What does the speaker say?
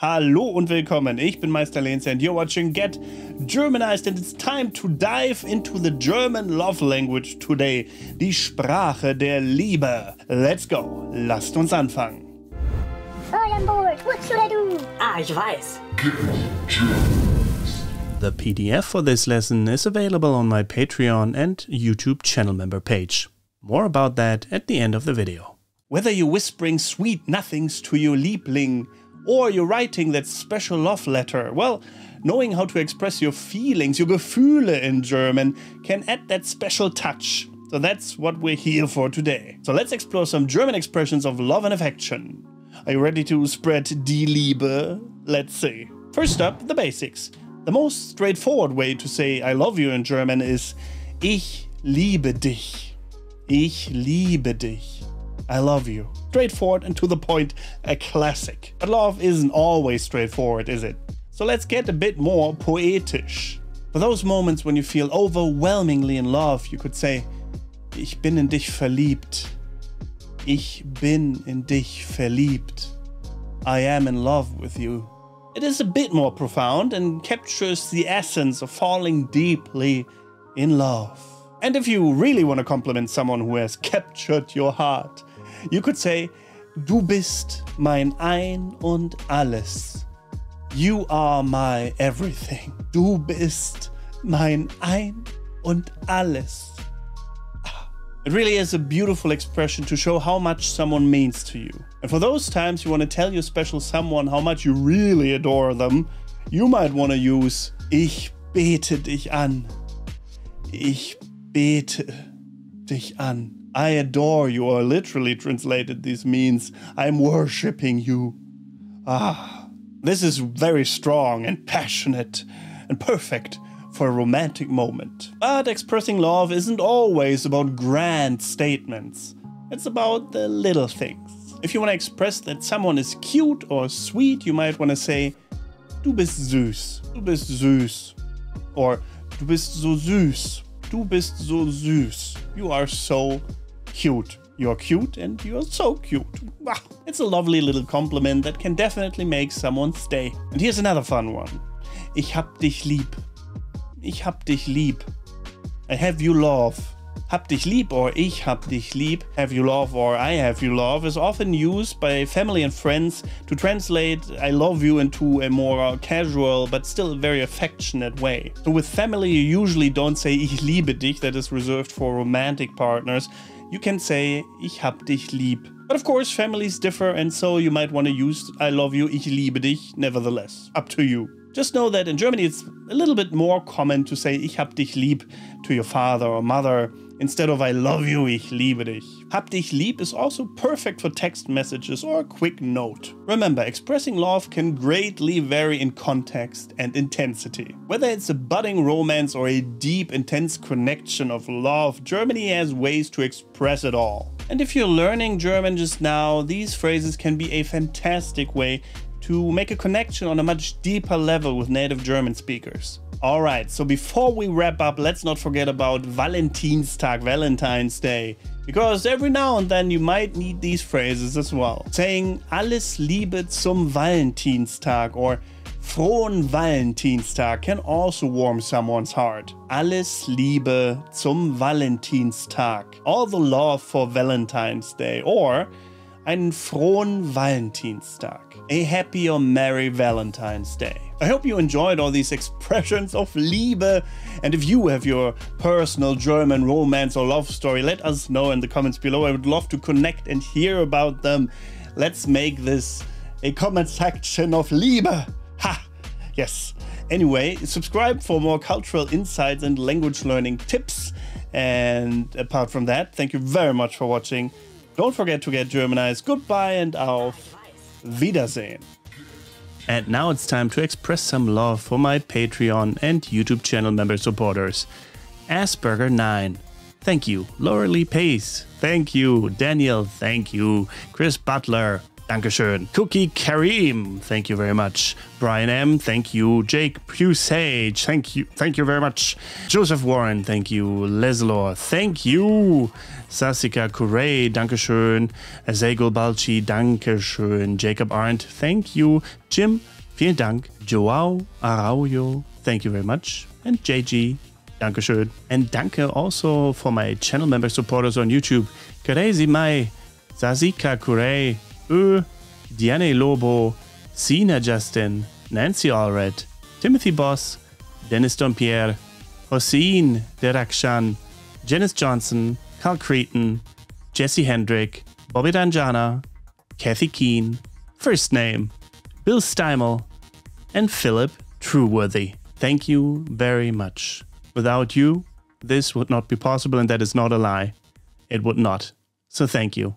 Hallo und willkommen, ich bin Meister Lenz and you're watching Get Germanized and it's time to dive into the German love language today, die Sprache der Liebe. Let's go, lasst uns anfangen. All on board, what should I do? Ich weiß. The PDF for this lesson is available on my Patreon and YouTube channel member page. More about that at the end of the video. Whether you're whispering sweet nothings to your Liebling, or you're writing that special love letter, well, knowing how to express your feelings, your Gefühle in German, can add that special touch. So that's what we're here for today. So let's explore some German expressions of love and affection. Are you ready to spread die Liebe? Let's see. First up, the basics. The most straightforward way to say I love you in German is ich liebe dich. Ich liebe dich. I love you. Straightforward and to the point, a classic. But love isn't always straightforward, is it? So let's get a bit more poetisch. For those moments when you feel overwhelmingly in love, you could say, ich bin in dich verliebt. Ich bin in dich verliebt. I am in love with you. It is a bit more profound and captures the essence of falling deeply in love. And if you really want to compliment someone who has captured your heart, you could say, du bist mein Ein und Alles. You are my everything. Du bist mein Ein und Alles. It really is a beautiful expression to show how much someone means to you. And for those times you want to tell your special someone how much you really adore them, you might want to use ich bete dich an. Ich bete dich an. I adore you, or literally translated this means I'm worshipping you. This is very strong and passionate and perfect for a romantic moment. But expressing love isn't always about grand statements. It's about the little things. If you want to express that someone is cute or sweet, you might want to say du bist süß. Du bist süß. Or du bist so süß. Du bist so süß. You are so cute. You're cute and you're so cute. Wow. It's a lovely little compliment that can definitely make someone stay. And here's another fun one. Ich hab dich lieb. Ich hab dich lieb. I have you love. Hab dich lieb or ich hab dich lieb, have you love or I have you love is often used by family and friends to translate I love you into a more casual but still very affectionate way. So with family you usually don't say ich liebe dich, that is reserved for romantic partners. You can say ich hab dich lieb. But of course families differ and so you might want to use I love you, ich liebe dich nevertheless. Up to you. Just know that in Germany it's a little bit more common to say ich hab dich lieb to your father or mother instead of I love you, ich liebe dich. Hab dich lieb is also perfect for text messages or a quick note. Remember, expressing love can greatly vary in context and intensity. Whether it's a budding romance or a deep, intense connection of love, Germany has ways to express it all. And if you're learning German just now, these phrases can be a fantastic way to make a connection on a much deeper level with native German speakers. Alright, so before we wrap up, let's not forget about Valentinstag, Valentine's Day. Because every now and then you might need these phrases as well. Saying Alles Liebe zum Valentinstag or Frohen Valentinstag can also warm someone's heart. Alles Liebe zum Valentinstag. All the love for Valentine's Day. Or einen frohen Valentinstag. A happy or merry Valentine's Day. I hope you enjoyed all these expressions of Liebe, and if you have your personal German romance or love story, let us know in the comments below. I would love to connect and hear about them. Let's make this a comment section of Liebe. Ha! Yes. Anyway, subscribe for more cultural insights and language learning tips. And apart from that, thank you very much for watching. Don't forget to get Germanized. Goodbye and auf Wiedersehen. And now it's time to express some love for my Patreon and YouTube channel member supporters. Asperger9, thank you. Laura Lee Pace, thank you. Daniel, thank you. Chris Butler, Dankeschön. Cookie Kareem, thank you very much. Brian M, thank you. Jake Pusage, thank you very much. Joseph Warren, thank you. Leslor, thank you. Sasika Kuray, Dankeschön. Azegul Balchi, Dankeschön. Jacob Arndt, thank you. Jim, vielen Dank. Joao Araujo, thank you very much. And JG, Dankeschön. And danke also for my channel member supporters on YouTube. Crazy Mai, Sasika Kuray, Diane Lobo, Sina Justin, Nancy Allred, Timothy Boss, Dennis Dompierre, Hossein Derakshan, Janice Johnson, Carl Cretan, Jesse Hendrick, Bobby Danjana, Kathy Keane, First Name, Bill Steimel, and Philip Trueworthy. Thank you very much. Without you, this would not be possible, and that is not a lie. It would not. So thank you.